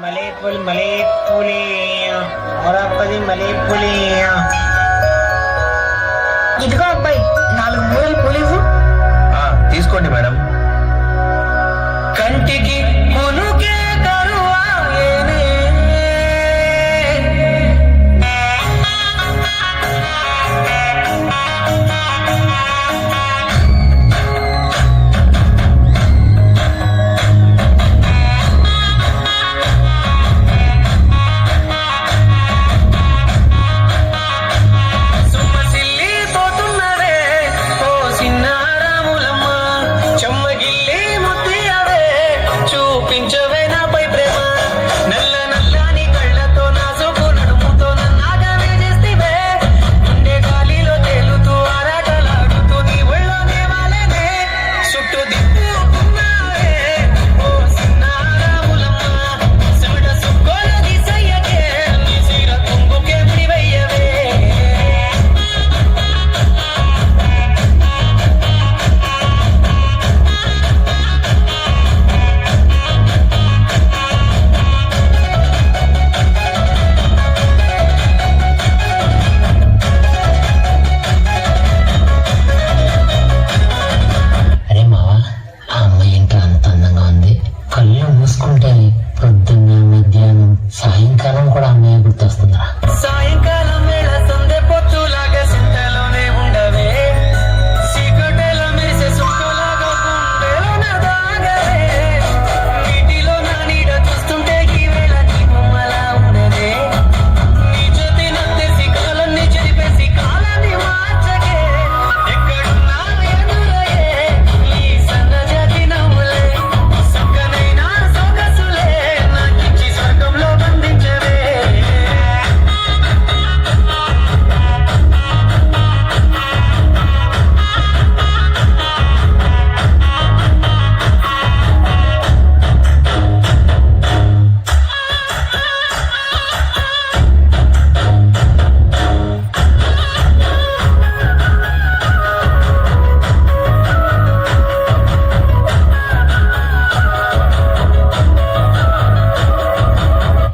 మల్లెపూలి మొరపది మల్లెపూలి. ఇదిగో అబ్బాయి 4 మూరలు పూలివు. తీసుకోండి మేడం. కంటికి కొనుకే కరువాయేనే పొద్దున్న మధ్యాహ్నం సాయంకాలం కూడా అమ్మాయి గుర్తొస్తుందిరా. సాయంకాలం వేళ సందే పొత్తులాగా సింతలోనే ఉండవే సీకటేల మెరిసే సుక్కలాగా గుండెలోన దాగవే నీటిలో నా నీడ చూస్తుంటే ఈ వేళ నీ బొమ్మలా ఉన్నదే నీ జ్యోతి నత్తేసి కాలాన్ని చెరిపేసి కాలాన్ని మార్చగే ఎక్కడున్నా ఎదురయ్యే ఈ సన్నజాతి నవ్వులే సక్కనైనా సొగసులే నాకిచ్చి స్వర్గంలో బంధించవే.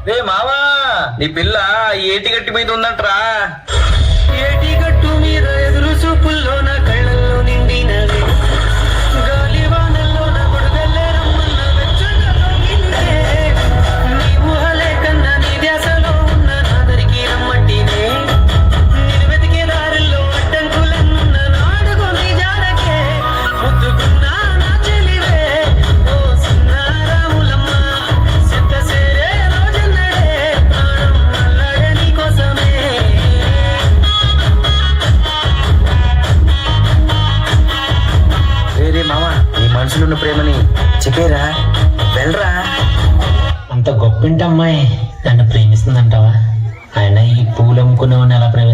రే మావా, నీ పిల్ల ఏటిగట్టి మీద ఉందంట్రా. ఏటిగట్టు మీద ఎదురు చూపుల్లో నా కళ్ళల్లో నిండినవే గాలివానల్లో నా గొడుగల్లే రమ్మన్న వెచ్చగా కౌగిలితే నీ ఊహలే కన్నా నీ ధ్యాసలో ఉన్న నాదరికి రమ్మంటినే నేను వెతికే దారుల్లో అడ్డంకులన్నున్న నాడుగొని జారకే ముద్దుకున్నా నా చెలివే ఓ సిన్నారాములమ్మ సిద్ధ సేరే రోజన్నడే ప్రాణం అల్లాడే నీ కోసమే. రే మావా, నీ మనసులో ఉన్న ప్రేమని చెప్పేరా, వెళ్ళరా. అంత గొప్పింటి అమ్మాయి నన్ను ప్రేమిస్తుందంటావా? ఆయన ఈ పూలు అమ్ముకునేవాడిని ఎలా ప్రేమిస్తాను?